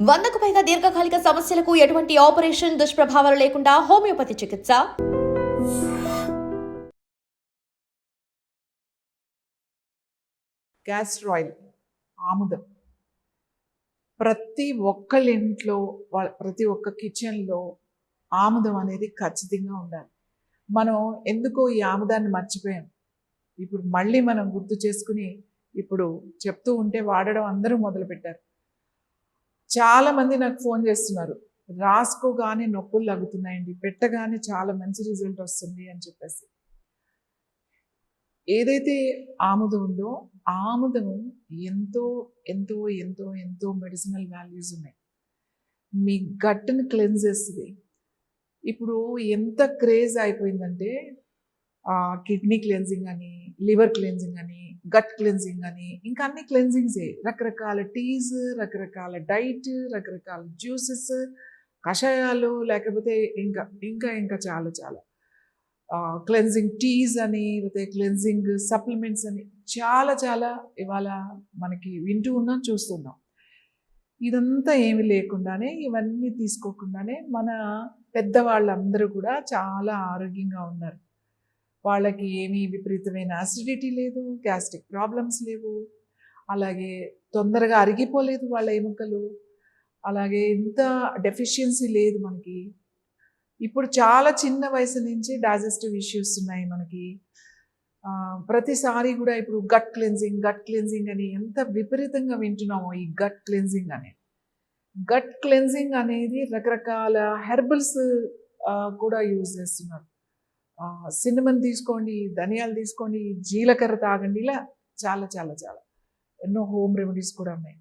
100కు పైగా దీర్ఘకాలిక సమస్యలకు ఎటువంటి ఆపరేషన్ దుష్ప్రభావాలు లేకుండా హోమియోపతి చికిత్స. క్యాస్టర్ ఆయిల్, ఆముదం ప్రతి ఒక్కళ్ళ ఇంట్లో ప్రతి ఒక్క కిచెన్లో ఆముదం అనేది ఖచ్చితంగా ఉండాలి. మనం ఎందుకో ఈ ఆముదాన్ని మర్చిపోయాం. ఇప్పుడు మళ్ళీ మనం గుర్తు చేసుకుని ఇప్పుడు చెప్తూ ఉంటే వాడడం అందరూ మొదలుపెట్టారు. చాలామంది నాకు ఫోన్ చేస్తున్నారు, రాసుకోగానే నొప్పులు లగుతున్నాయండి, పెట్టగానే చాలా మంచి రిజల్ట్ వస్తుంది అని చెప్పేసి. ఏదైతే ఆముదం ఉందో ఆముదం ఎంతో ఎంతో ఎంతో ఎంతో మెడిసినల్ వాల్యూస్ ఉన్నాయి. మీ గట్ని క్లెన్స్ చేస్తుంది. ఇప్పుడు ఎంత క్రేజ్ అయిపోయిందంటే కిడ్నీ క్లెన్జింగ్ అని, లివర్ క్లెన్జింగ్ అని, గట్ క్లెన్జింగ్ అని, ఇంకా అన్ని క్లెన్జింగ్సే. రకరకాల టీస్, రకరకాల డైట్, రకరకాల జ్యూసెస్, కషాయాలు, లేకపోతే ఇంకా ఇంకా ఇంకా చాలా చాలా క్లెన్జింగ్ టీస్ అని, లేకపోతే క్లెన్జింగ్ సప్లిమెంట్స్ అని చాలా చాలా ఇవాళ మనకి వింటూ ఉన్నాం, చూస్తున్నాం. ఇదంతా ఏమి లేకుండానే, ఇవన్నీ తీసుకోకుండానే మన పెద్దవాళ్ళందరూ కూడా చాలా ఆరోగ్యంగా ఉన్నారు. వాళ్ళకి ఏమీ విపరీతమైన యాసిడిటీ లేదు, గ్యాస్ట్రిక్ ప్రాబ్లమ్స్ లేవు, అలాగే తొందరగా అరిగిపోలేదు వాళ్ళ ఎముకలు, అలాగే ఇంత డెఫిషియన్సీ లేదు మనకి. ఇప్పుడు చాలా చిన్న వయసు నుంచి డైజెస్టివ్ ఇష్యూస్ ఉన్నాయి మనకి. ప్రతిసారి కూడా ఇప్పుడు గట్ క్లెన్జింగ్ అని ఎంత విపరీతంగా వింటున్నామో. ఈ గట్ క్లెన్జింగ్ అనేది రకరకాల హెర్బల్స్ కూడా యూజ్ చేస్తున్నారు. సిన్నమన్ తీసుకోండి, ధనియాలు తీసుకోండి, జీలకర్ర తాగండి, ఇలా చాలా చాలా చాలా ఎన్నో హోమ్ రెమెడీస్ కూడా ఉన్నాయి.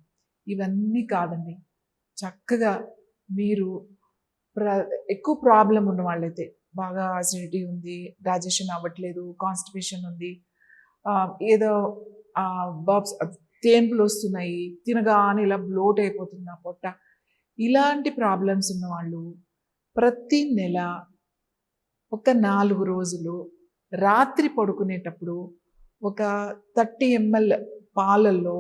ఇవన్నీ కాదండి, చక్కగా మీరు ఎక్కువ ప్రాబ్లం ఉన్న వాళ్ళైతే, బాగా అసిడిటీ ఉంది, డైజెషన్ అవ్వట్లేదు, కాన్స్టిపేషన్ ఉంది, ఏదో తేన్పులు వస్తున్నాయి, తినగానే ఇలా బ్లోట్ అయిపోతుంది నా పొట్ట, ఇలాంటి ప్రాబ్లమ్స్ ఉన్నవాళ్ళు ప్రతి నెల ఒక 4 రోజులు రాత్రి పడుకునేటప్పుడు ఒక 30 ml పాలల్లో,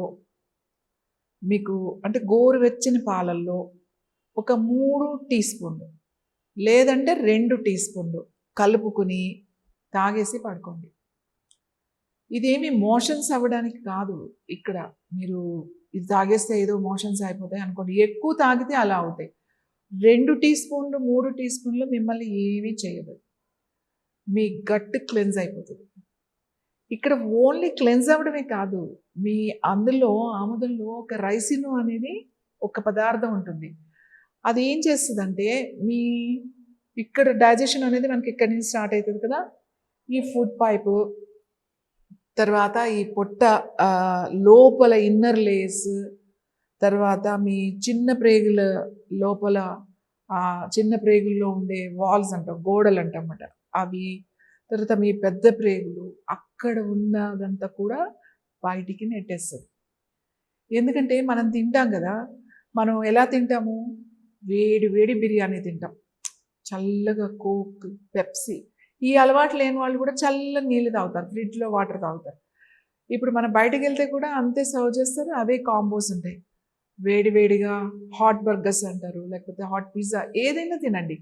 మీకు అంటే గోరువెచ్చని పాలల్లో ఒక 3 టీ స్పూన్లు లేదంటే 2 టీ స్పూన్లు కలుపుకుని తాగేసి పడుకోండి. ఇదేమి మోషన్స్ అవ్వడానికి కాదు. ఇక్కడ మీరు ఇది తాగేస్తే ఏదో మోషన్స్ అయిపోతాయి అనుకోండి. ఎక్కువ తాగితే అలా అవుతాయి. 2 టీ స్పూన్లు 3 టీ స్పూన్లు మిమ్మల్ని ఏమీ చేయదు. మీ గట్ క్లెన్స్ అయిపోతుంది. ఇక్కడ ఓన్లీ క్లెన్స్ అవ్వడమే కాదు, మీ అందులో ఆముదంలో ఒక రైసిన్ అనేది ఒక పదార్థం ఉంటుంది. అది ఏం చేస్తుందంటే, మీ ఇక్కడ డైజెషన్ అనేది మనకి ఇక్కడి నుంచి స్టార్ట్ అవుతుంది కదా, ఈ ఫుడ్ పైపు, తర్వాత ఈ పొట్ట లోపల ఇన్నర్ లేయర్స్, తర్వాత మీ చిన్న ప్రేగుల లోపల చిన్న ప్రేగుల్లో ఉండే వాల్స్ అంటాం, గోడలు అంటామట, అవి, తర్వాత మీ పెద్ద ప్రేగులు, అక్కడ ఉన్నదంతా కూడా బయటికి నెట్టేస్తుంది. ఎందుకంటే మనం తింటాం కదా, మనం ఎలా తింటాము, వేడి వేడి బిర్యానీ తింటాం, చల్లగా కోక్, పెప్సీ, ఈ అలవాటు లేని వాళ్ళు కూడా చల్లని నీళ్ళు తాగుతారు, ఫ్రిడ్జ్లో వాటర్ తాగుతారు. ఇప్పుడు మనం బయటకు వెళ్తే కూడా అంతే సర్వ్ చేస్తారు, అవే కాంబోస్ ఉంటాయి. వేడి వేడిగా హాట్ బర్గర్స్ అంటారు, లేకపోతే హాట్ పిజ్జా, ఏదైనా తినండి,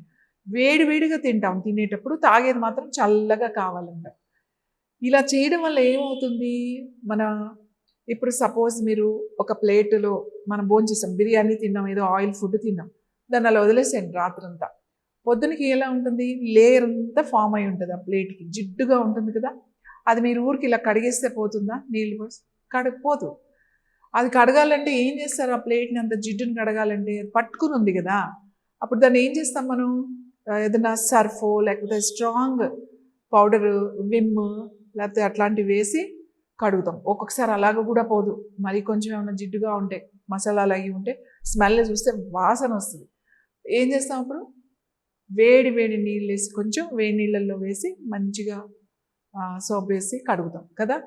వేడి వేడిగా తింటాం, తినేటప్పుడు తాగేది మాత్రం చల్లగా కావాలంట. ఇలా చేయడం వల్ల ఏమవుతుంది, మన ఇప్పుడు సపోజ్ మీరు ఒక ప్లేటులో మనం భోంచేసాం, బిర్యానీ తిన్నాం, ఏదో ఆయిల్ ఫుడ్ తిన్నాం, దాన్ని అలా వదిలేసేయండి రాత్రంతా. పొద్దునకి ఎలా ఉంటుంది, లేయర్ అంతా ఫామ్ అయి ఉంటుంది, ఆ ప్లేట్కి జిడ్డుగా ఉంటుంది కదా, అది మీరు ఊరికి ఇలా కడిగేస్తే పోతుందా, నీళ్ళు పోసి కడగపోదు. అది కడగాలంటే ఏం చేస్తారు, ఆ ప్లేట్ని అంత జిడ్డుని కడగాలంటే అది పట్టుకుని ఉంది కదా, అప్పుడు దాన్ని ఏం చేస్తాం మనం, ఏదైనా సర్ఫో లేకపోతే స్ట్రాంగ్ పౌడరు, విమ్ లేకపోతే అట్లాంటివి వేసి కడుగుతాం. ఒక్కొక్కసారి అలాగ కూడా పోదు, మరి కొంచెం ఏమైనా జిడ్డుగా ఉంటే, మసాలాలు అవి ఉంటే, స్మెల్ చూస్తే వాసన వస్తుంది. ఏం చేస్తాం అప్పుడు, వేడి వేడి నీళ్ళు వేసి, కొంచెం వేడి నీళ్ళల్లో వేసి మంచిగా సోప్ వేసి కడుగుతాం కదా.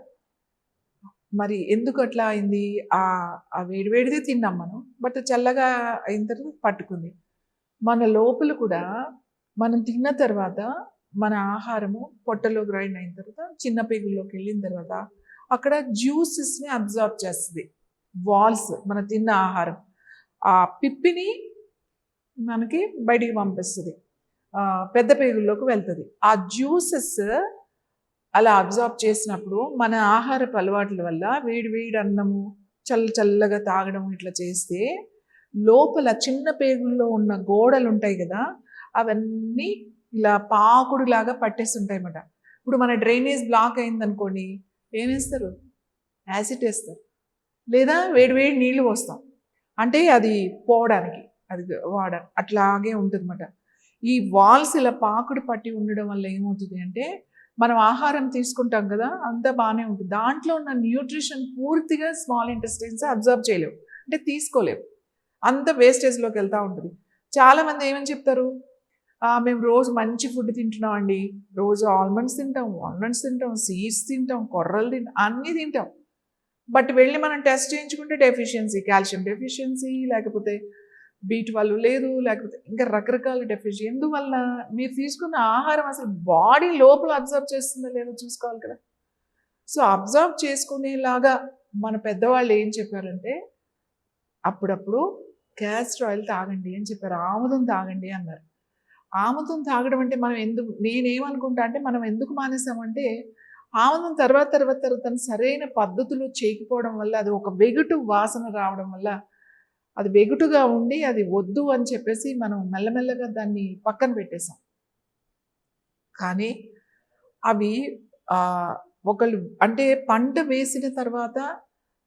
మరి ఎందుకు అట్లా అయింది, ఆ వేడివేడిదే తిన్నాం మనం, బట్ చల్లగా అయిన తర్వాత పట్టుకుంది. మన లోపల కూడా మనం తిన్న తర్వాత మన ఆహారము పొట్టలో గ్రైండ్ అయిన తర్వాత చిన్న పేగుల్లోకి వెళ్ళిన తర్వాత అక్కడ జ్యూసెస్ని అబ్జార్బ్ చేస్తుంది వాల్స్, మన తిన్న ఆహారం. ఆ పిప్పిని మనకి బయటికి పంపిస్తుంది, పెద్ద పేగుల్లోకి వెళ్తుంది. ఆ జ్యూసెస్ అలా అబ్జార్బ్ చేసినప్పుడు మన ఆహారపు అలవాట్ల వల్ల వేడి వేడి అన్నము చల్లగా తాగడం ఇట్లా చేస్తే లోపల చిన్న పేగుల్లో ఉన్న గోడలు ఉంటాయి కదా, అవన్నీ ఇలా పాకుడులాగా పట్టేస్తుంటాయి అన్నమాట. ఇప్పుడు మన డ్రైనేజ్ బ్లాక్ అయిందనుకోండి, ఏం వేస్తారు? యాసిడ్ వేస్తారు, లేదా వేడి నీళ్లు పోస్తాం, అంటే అది పోవడానికి, అది అట్లాగే ఉంటుంది అన్నమాట. ఈ వాల్స్ ఇలా పాకుడు పట్టి ఉండడం వల్ల ఏమవుతుంది అంటే, మనం ఆహారం తీసుకుంటాం కదా, అంతా బాగానే ఉంటుంది, దాంట్లో ఉన్న న్యూట్రిషన్ పూర్తిగా స్మాల్ ఇంటెస్టైన్స్ అబ్జర్వ్ చేయలేవు, అంటే తీసుకోలేవు, అంత వేస్టేజ్లోకి వెళ్తూ ఉంటుంది. చాలామంది ఏమని చెప్తారు, మేము రోజు మంచి ఫుడ్ తింటున్నాం అండి, రోజు ఆల్మండ్స్ తింటాం, వాల్నట్స్ తింటాం, సీడ్స్ తింటాం, కొర్రలు తింటాం, అన్నీ తింటాం. బట్ వెళ్ళి మనం టెస్ట్ చేయించుకుంటే డెఫిషియన్సీ, కాల్షియం డెఫిషియన్సీ, లేకపోతే B12 లేదు, లేకపోతే ఇంకా రకరకాల డెఫిషియన్సీ. ఎందువల్ల? మీరు తీసుకున్న ఆహారం అసలు బాడీ లోపల అబ్జర్వ్ చేస్తుందో లేదో చూసుకోవాలి కదా. సో అబ్జర్వ్ చేసుకునేలాగా మన పెద్దవాళ్ళు ఏం చెప్పారంటే, అప్పుడప్పుడు క్యాస్టర్ ఆయిల్ తాగండి అని చెప్పారు, ఆముదం తాగండి అన్నారు. ఆముదం తాగడం అంటే మనం ఎందుకు, నేనేమనుకుంటా అంటే, మనం ఎందుకు మానేసామంటే, ఆముదం తర్వాత సరైన పద్ధతులు చేయకపోవడం వల్ల, అది ఒక వెగుటు వాసన రావడం వల్ల, అది వెగుటుగా ఉండి అది వద్దు అని చెప్పేసి మనం మెల్లమెల్లగా దాన్ని పక్కన పెట్టేసాం. కానీ అవి ఒకళ్ళు అంటే పంట వేసిన తర్వాత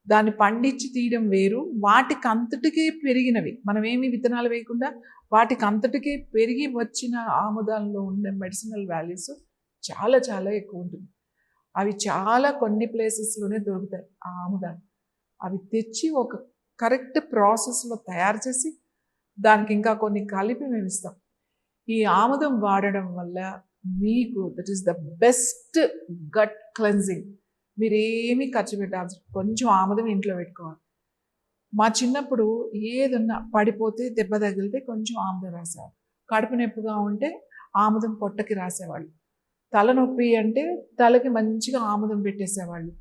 దాన్ని పండించి తీయడం వేరు, వాటికి అంతటికే పెరిగినవి, మనమేమి విత్తనాలు వేయకుండా వాటికి అంతటికే పెరిగి వచ్చిన ఆముదాల్లో ఉన్న మెడిసినల్ వాల్యూస్ చాలా చాలా ఎక్కువ ఉంటుంది. అవి చాలా కొన్ని ప్లేసెస్లోనే దొరుకుతాయి ఆ ఆముదాలు. అవి తెచ్చి ఒక కరెక్ట్ ప్రాసెస్లో తయారు చేసి దానికి ఇంకా కొన్ని కలిపి మేము ఇస్తాం. ఈ ఆముదం వాడడం వల్ల మీకు that is the best gut cleansing. మీరు ఏమీ ఖర్చు పెట్టాల్సి, కొంచెం ఆముదం ఇంట్లో పెట్టుకోవాలి. మా చిన్నప్పుడు ఏదన్నా పడిపోతే దెబ్బ తగిలితే కొంచెం ఆముదం రాసేవాళ్ళు, కడుపు నొప్పిగా ఉంటే ఆముదం పొట్టకి రాసేవాళ్ళు, తలనొప్పి అంటే తలకి మంచిగా ఆముదం పెట్టేసేవాళ్ళు,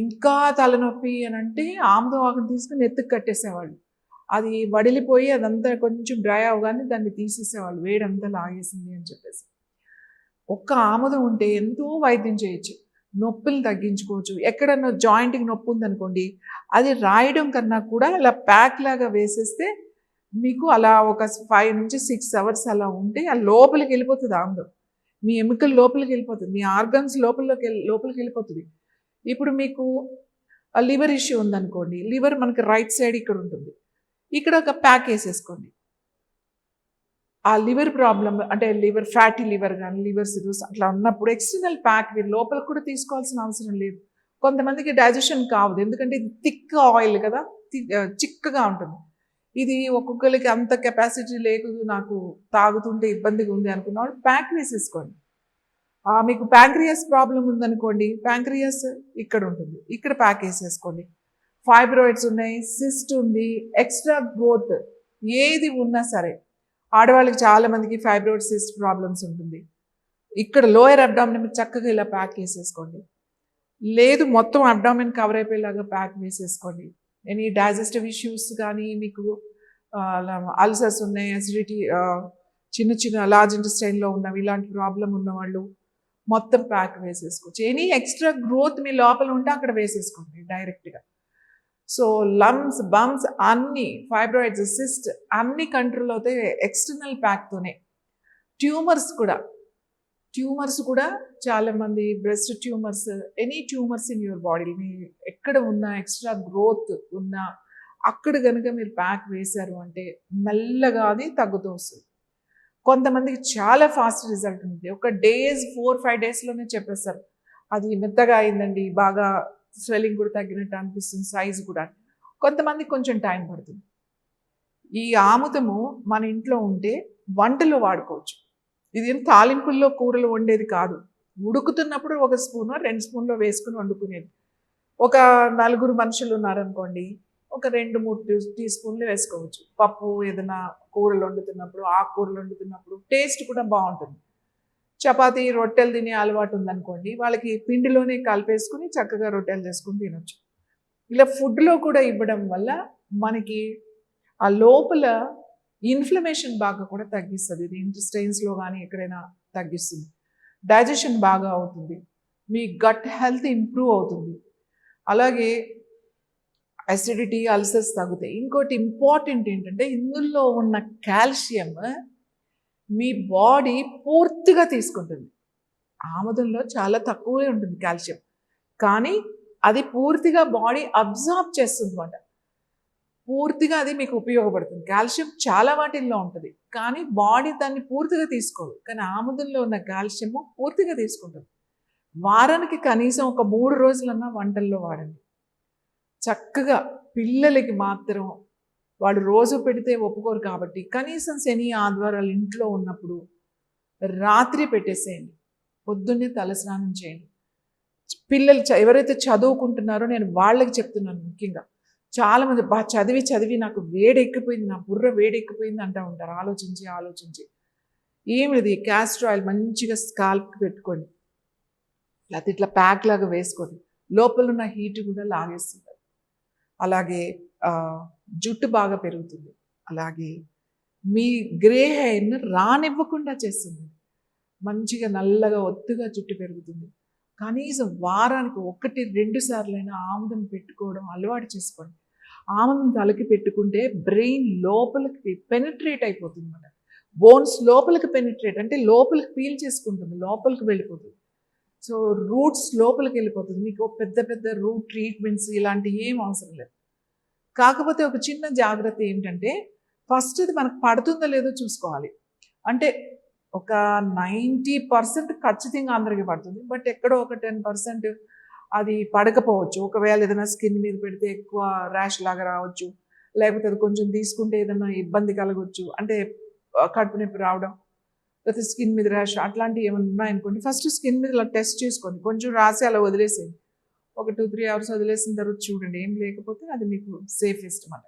ఇంకా తలనొప్పి అని అంటే ఆముదం ఆకును తీసుకుని నెత్తికి కట్టేసేవాళ్ళు, అది వడిలిపోయి అదంతా కొంచెం డ్రై అవగానే దాన్ని తీసేసేవాళ్ళు, వేడంతా లాగేసింది అని చెప్పేసి. ఒక్క ఆముదం ఉంటే ఎంతో వైద్యం చేయొచ్చు, నొప్పులు తగ్గించుకోవచ్చు. ఎక్కడన్నా జాయింట్కి నొప్పి ఉందనుకోండి, అది రాయడం కన్నా కూడా అలా ప్యాక్ లాగా వేసేస్తే మీకు అలా ఒక 5 నుంచి 6 అవర్స్ అలా ఉంటే ఆ లోపలికి వెళ్ళిపోతుంది ఆముదం, మీ ఎముకల లోపలికి వెళ్ళిపోతుంది, మీ ఆర్గన్స్ లోపలికి వెళ్ళిపోతుంది. ఇప్పుడు మీకు లివర్ ఇష్యూ ఉందనుకోండి, లివర్ మనకి రైట్ సైడ్ ఇక్కడ ఉంటుంది, ఇక్కడ ఒక ప్యాక్ వేసేసుకోండి. ఆ లివర్ ప్రాబ్లం అంటే లివర్ ఫ్యాటీ లివర్ కానీ లివర్ సిరోస్ అట్లా ఉన్నప్పుడు ఎక్స్టర్నల్ ప్యాక్ మీరు లోపలికి కూడా తీసుకోవాల్సిన అవసరం లేదు. కొంతమందికి డైజెషన్ కావదు, ఎందుకంటే ఇది థిక్ ఆయిల్ కదా, చిక్కగా ఉంటుంది. ఇది ఒక్కొక్కరికి అంత కెపాసిటీ లేదు, నాకు తాగుతుంటే ఇబ్బందిగా ఉంది అనుకున్నవాడు ప్యాక్ వేసేసుకోండి. మీకు ప్యాంక్రియాస్ ప్రాబ్లం ఉందనుకోండి, ప్యాంక్రియాస్ ఇక్కడ ఉంటుంది, ఇక్కడ ప్యాక్ వేసేసుకోండి. ఫైబ్రాయిడ్స్ ఉన్నాయి, సిస్ట్ ఉంది, ఎక్స్ట్రా గ్రోత్ ఏది ఉన్నా సరే, ఆడవాళ్ళకి చాలామందికి ఫైబ్రాయిడ్ సిస్ట్ ప్రాబ్లమ్స్ ఉంటుంది, ఇక్కడ లోయర్ అబ్డామిన్ చక్కగా ఇలా ప్యాక్ వేసేసుకోండి. లేదు మొత్తం అబ్డామిన్ కవర్ అయిపోయేలాగా ప్యాక్ వేసేసుకోండి. ఎనీ డైజెస్టివ్ ఇష్యూస్ కానీ, మీకు అల్సర్స్ ఉన్నాయి, అసిడిటీ, చిన్న లార్జ్ ఇంటెస్టైన్లో ఉన్నవి, ఇలాంటి ప్రాబ్లం ఉన్నవాళ్ళు మొత్తం ప్యాక్ వేసేసుకోవచ్చు. ఎనీ ఎక్స్ట్రా గ్రోత్ మీ లోపల ఉంటే అక్కడ వేసేసుకోండి డైరెక్ట్గా. సో లమ్స్, బంప్స్ అన్నీ, ఫైబ్రాయిడ్స్, సిస్ట్ అన్నీ కంట్రోల్ అవుతాయి ఎక్స్టర్నల్ ప్యాక్తోనే. ట్యూమర్స్ కూడా చాలామంది, breast tumours, any tumours in your body, మీ ఎక్కడ ఉన్నా ఎక్స్ట్రా గ్రోత్ ఉన్నా అక్కడ కనుక మీరు ప్యాక్ వేశారు అంటే మెల్లగా అది తగ్గుతూ వస్తుంది. కొంతమందికి చాలా ఫాస్ట్ రిజల్ట్ ఉంటుంది, ఒక 4-5 డేస్లోనే చెప్పేస్తారు అది మెత్తగా అయిందండి, బాగా స్వెల్లింగ్ కూడా తగ్గినట్టు అనిపిస్తుంది, సైజు కూడా. కొంతమందికి కొంచెం టైం పడుతుంది. ఈ ఆముదము మన ఇంట్లో ఉంటే వంటలో వాడుకోవచ్చు. ఇది తాలింపుల్లో కూరలు వండేది కాదు, ఉడుకుతున్నప్పుడు 1 స్పూనో 2 స్పూన్లో వేసుకుని వండుకునేది. ఒక 4 మనుషులు ఉన్నారనుకోండి, ఒక 2-3 టీ స్పూన్లు వేసుకోవచ్చు. పప్పు ఏదైనా కూరలు వండుతున్నప్పుడు, ఆకుకూరలు వండుతున్నప్పుడు టేస్ట్ కూడా బాగుంటుంది. చపాతీ, రొట్టెలు తినే అలవాటు ఉందనుకోండి, వాళ్ళకి పిండిలోనే కలిపేసుకుని చక్కగా రొట్టెలు చేసుకుని తినొచ్చు. ఇలా ఫుడ్లో కూడా ఇవ్వడం వల్ల మనకి ఆ లోపల ఇన్ఫ్లమేషన్ బాగా కూడా తగ్గిస్తుంది. ఇది ఇంటెస్టైన్స్లో కానీ ఎక్కడైనా తగ్గిస్తుంది. డైజెషన్ బాగా అవుతుంది. మీ గట్ హెల్త్ ఇంప్రూవ్ అవుతుంది. అలాగే అసిడిటీ, అల్సర్స్ తగ్గుతాయి. ఇంకోటి ఇంపార్టెంట్ ఏంటంటే ఇందులో ఉన్న కాల్షియం మీ బాడీ పూర్తిగా తీసుకుంటుంది. ఆముదంలో చాలా తక్కువే ఉంటుంది కాల్షియం, కానీ అది పూర్తిగా బాడీ అబ్జార్బ్ చేస్తుంది అన్నమాట. పూర్తిగా అది మీకు ఉపయోగపడుతుంది. కాల్షియం చాలా వాటిల్లో ఉంటుంది, కానీ బాడీ దాన్ని పూర్తిగా తీసుకోదు. కానీ ఆముదంలో ఉన్న కాల్షియము పూర్తిగా తీసుకుంటుంది. వారానికి కనీసం ఒక 3 రోజులన్నా వంటల్లో వాడండి. చక్కగా పిల్లలకి మాత్రం వాళ్ళు రోజు పెడితే ఒప్పుకోరు కాబట్టి కనీసం శని ఆదివారాలు ఇంట్లో ఉన్నప్పుడు రాత్రి పెట్టేసేయండి. పొద్దున్నే తలస్నానం చేయండి. పిల్లలు ఎవరైతే చదువుకుంటున్నారో నేను వాళ్ళకి చెప్తున్నాను ముఖ్యంగా. చాలామంది చదివి చదివి నాకు వేడెక్కిపోయింది, నా బుర్ర వేడెక్కిపోయింది అంటూ ఉంటారు. ఆలోచించి ఏమిది క్యాస్టర్ ఆయిల్ మంచిగా స్కాల్ప్కి పెట్టుకోండి, లేకపోతే ఇట్లా ప్యాక్ లాగా వేసుకోండి. లోపల ఉన్న హీట్ కూడా లాగేస్తుంది. అలాగే జుట్టు బాగా పెరుగుతుంది. అలాగే మీ గ్రే హెయిర్ని రానివ్వకుండా చేస్తుంది. మంచిగా నల్లగా ఒత్తుగా జుట్టు పెరుగుతుంది. కనీసం వారానికి 1-2 సార్లైనా ఆముదం పెట్టుకోవడం అలవాటు చేసుకోండి. ఆముదం తలకి పెట్టుకుంటే బ్రెయిన్ లోపలికి పెనిట్రేట్ అయిపోతుంది అన్నమాట. బోన్స్ లోపలికి పెనిట్రేట్ అంటే లోపలికి పీల్ చేసుకుంటుంది, లోపలికి వెళ్ళిపోతుంది. సో రూట్స్ లోపలికి వెళ్ళిపోతుంది. మీకు పెద్ద పెద్ద రూట్ ట్రీట్మెంట్స్ ఇలాంటివి ఏం అవసరం లేదు. కాకపోతే ఒక చిన్న జాగ్రత్త ఏంటంటే ఫస్ట్ అది మనకు పడుతుందో లేదో చూసుకోవాలి. అంటే ఒక 90% ఖచ్చితంగా అందరికీ పడుతుంది, బట్ ఎక్కడో ఒక 10% అది పడకపోవచ్చు. ఒకవేళ ఏదైనా స్కిన్ మీద పెడితే ఎక్కువ ర్యాష్ లాగా రావచ్చు, లేకపోతే అది కొంచెం తీసుకుంటే ఏదైనా ఇబ్బంది కలగవచ్చు. అంటే కడుపు నొప్పి రావడం, లేకపోతే స్కిన్ మీద ర్యాష్ అట్లాంటివి ఏమైనా ఉన్నాయనుకోండి, ఫస్ట్ స్కిన్ మీద ఇలా టెస్ట్ చేసుకోండి. కొంచెం రాసి అలా వదిలేసేయండి. ఒక 2-3 అవర్స్ వదిలేసిన తర్వాత చూడండి, ఏం లేకపోతే అది మీకు సేఫెస్ట్ అన్నమాట.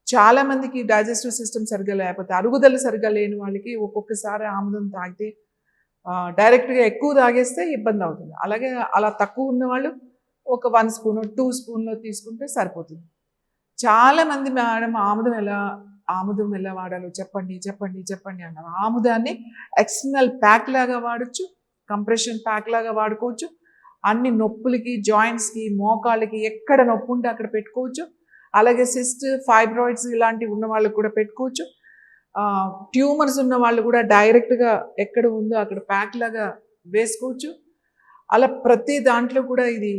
చాలామందికి డైజెస్టివ్ సిస్టమ్ సరిగ్గా లేకపోతే, అరుగుదల సరిగ్గా లేని వాళ్ళకి ఒక్కొక్కసారి ఆముదం తాగితే డైరెక్ట్గా ఎక్కువ తాగేస్తే ఇబ్బంది అవుతుంది. అలాగే అలా తక్కువ ఉన్న వాళ్ళు ఒక 1 స్పూన్ 2 స్పూన్లో తీసుకుంటే సరిపోతుంది. చాలామంది మేడం ఆముదం ఎలా వాడాలో చెప్పండి అన్నారు. ఆముదాన్ని ఎక్స్టర్నల్ ప్యాక్ లాగా వాడచ్చు, కంప్రెషన్ ప్యాక్ లాగా వాడుకోవచ్చు. అన్ని నొప్పులకి, జాయింట్స్కి, మోకాళ్ళకి ఎక్కడ నొప్పి ఉంటే అక్కడ పెట్టుకోవచ్చు. అలాగే సిస్ట్, ఫైబ్రాయిడ్స్ ఇలాంటివి ఉన్న వాళ్ళకి కూడా పెట్టుకోవచ్చు. ట్యూమర్స్ ఉన్న వాళ్ళు కూడా డైరెక్ట్గా ఎక్కడ ఉందో అక్కడ ప్యాక్ లాగా వేసుకోవచ్చు. అలా ప్రతి దాంట్లో కూడా ఇది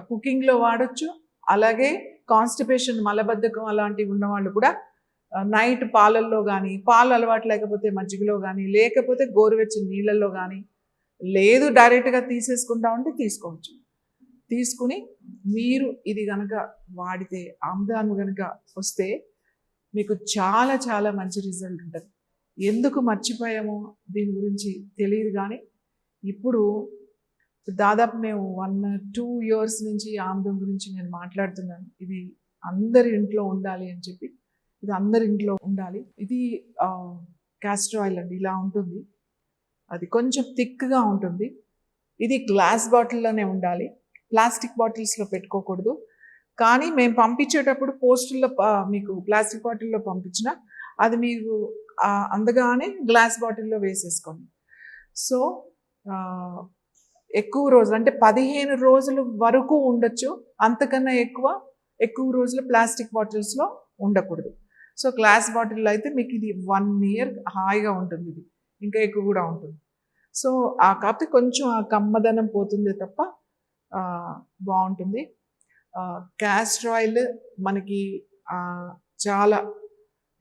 కుకింగ్లో వాడచ్చు. అలాగే కాన్స్టిపేషన్, మలబద్ధకం అలాంటివి ఉన్న వాళ్ళు కూడా నైట్ పాలల్లో కానీ, పాలు అలవాటు లేకపోతే మజ్జిగలో కానీ, లేకపోతే గోరువెచ్చని నీళ్ళల్లో కానీ, లేదు డైరెక్ట్గా తీసేసుకుంటా ఉంటే తీసుకోవచ్చు. తీసుకుని మీరు ఇది కనుక వాడితే, ఆముదాన్ని కనుక వస్తే మీకు చాలా చాలా మంచి రిజల్ట్ ఉంటుంది. ఎందుకు మర్చిపోయామో దీని గురించి తెలియదు, కానీ ఇప్పుడు దాదాపు మేము 1-2 ఇయర్స్ నుంచి ఆముదం గురించి నేను మాట్లాడుతున్నాను. ఇది అందరి ఇంట్లో ఉండాలి అని చెప్పి, ఇది అందరి ఇంట్లో ఉండాలి. ఇది క్యాస్టర్ ఆయిల్ అండి, ఇలా ఉంటుంది. అది కొంచెం థిక్గా ఉంటుంది. ఇది గ్లాస్ బాటిల్లోనే ఉండాలి, ప్లాస్టిక్ బాటిల్స్లో పెట్టుకోకూడదు. కానీ మేము పంపించేటప్పుడు పోస్టుల్లో మీకు ప్లాస్టిక్ బాటిల్లో పంపించిన అది మీకు అందగానే గ్లాస్ బాటిల్లో వేసేసుకోండి. సో ఎక్కువ రోజులు అంటే 15 రోజుల వరకు ఉండొచ్చు, అంతకన్నా ఎక్కువ రోజులు ప్లాస్టిక్ బాటిల్స్లో ఉండకూడదు. సో గ్లాస్ బాటిల్లో అయితే మీకు ఇది 1 ఇయర్ హాయిగా ఉంటుంది. ఇది ఇంకా ఎక్కువ కూడా ఉంటుంది. సో కాకపోతే కొంచెం ఆ కమ్మదనం పోతుంది తప్ప బాగుంటుంది. క్యాస్టర్ ఆయిల్ మనకి చాలా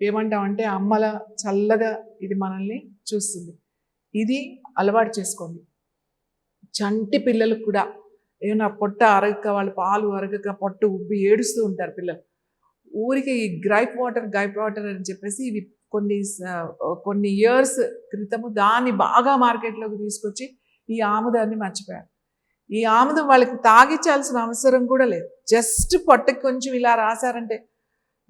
ఏమంటామంటే అమ్మల చల్లగా ఇది మనల్ని చూస్తుంది. ఇది అలవాటు చేసుకోండి. చంటి పిల్లలకు కూడా ఏమైనా పొట్ట అరగక, వాళ్ళు పాలు అరగక పొట్ట ఉబ్బి ఏడుస్తూ ఉంటారు పిల్లలు. ఊరికి ఈ గ్రైప్ వాటర్ అని చెప్పేసి ఇవి కొన్ని ఇయర్స్ క్రితము దాన్ని బాగా మార్కెట్లోకి తీసుకొచ్చి ఈ ఆముదాన్ని మర్చిపోయారు. ఈ ఆముదం వాళ్ళకి తాగించాల్సిన అవసరం కూడా లేదు. జస్ట్ పొట్టకి కొంచెం ఇలా రాశారంటే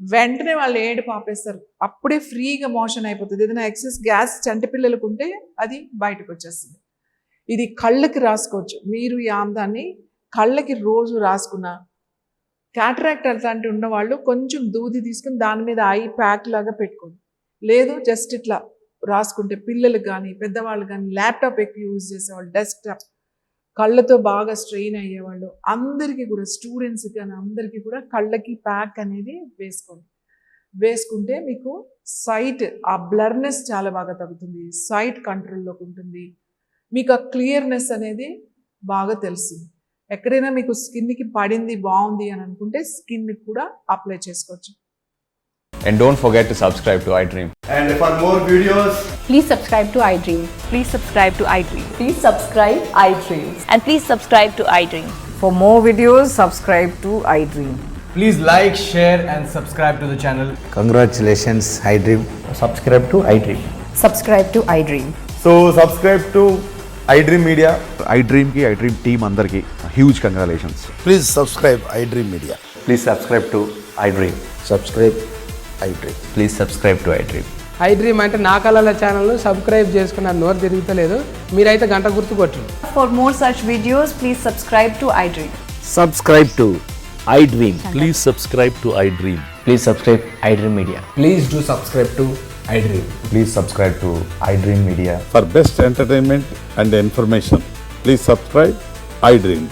వెంటనే వాళ్ళు ఏడుపు ఆపేస్తారు. అప్పుడే ఫ్రీగా మోషన్ అయిపోతుంది. ఏదైనా ఎక్సెస్ గ్యాస్ చంటి పిల్లలకు ఉంటే అది బయటకు వచ్చేస్తుంది. ఇది కళ్ళకి రాసుకోవచ్చు. మీరు ఈ ఆముదాన్ని కళ్ళకి రోజు రాసుకున్నా క్యాటరాక్ట్ అట్లాంటి ఉన్నవాళ్ళు కొంచెం దూది తీసుకుని దాని మీద ఐ ప్యాక్ లాగా పెట్టుకోండి. లేదు జస్ట్ ఇట్లా రాసుకుంటే పిల్లలకు కానీ పెద్దవాళ్ళు కానీ ల్యాప్టాప్ ఎక్కువ యూజ్ చేసేవాళ్ళు డెస్క్టాప్ కళ్ళతో బాగా స్ట్రెయిన్ అయ్యేవాళ్ళు అందరికీ కూడా స్టూడెంట్స్కి కానీ అందరికీ కూడా కళ్ళకి ప్యాక్ అనేది వేసుకోండి. వేసుకుంటే మీకు సైట్ ఆ బ్లర్నెస్ చాలా బాగా తగ్గుతుంది, సైట్ కంట్రోల్లోకి ఉంటుంది, మీకు ఆ క్లియర్నెస్ అనేది బాగా తెలుస్తుంది. ఎక్కడైనా మీకు స్కిన్కి పడింది బాగుంది అని అనుకుంటే స్కిన్కి కూడా అప్లై చేసుకోవచ్చు. And don't forget to subscribe to iDream. And for more videos, Please subscribe to iDream. Please subscribe to iDream. Please subscribe iDream. And please subscribe to iDream. For more videos, subscribe to iDream. Please like, share and subscribe to the channel. Congratulations, iDream. Subscribe to iDream. Subscribe to iDream. so subscribe to iDream Media. iDream team andarki huge congratulations. Please subscribe iDream Media. Please subscribe to iDream. Subscribe iDream. Please subscribe to iDream. iDream అంటే నా కళల ఛానల్ను subscribe చేసుకున్న నోరు తిరుగుతలేదు, మీరైతే గంట గుర్తు కొట్టండి. For more such videos, please subscribe to iDream. Subscribe to iDream. Please subscribe to iDream. Please subscribe iDream Media. Please do subscribe to iDream. Please subscribe to iDream Media. For best entertainment and information, please subscribe iDream.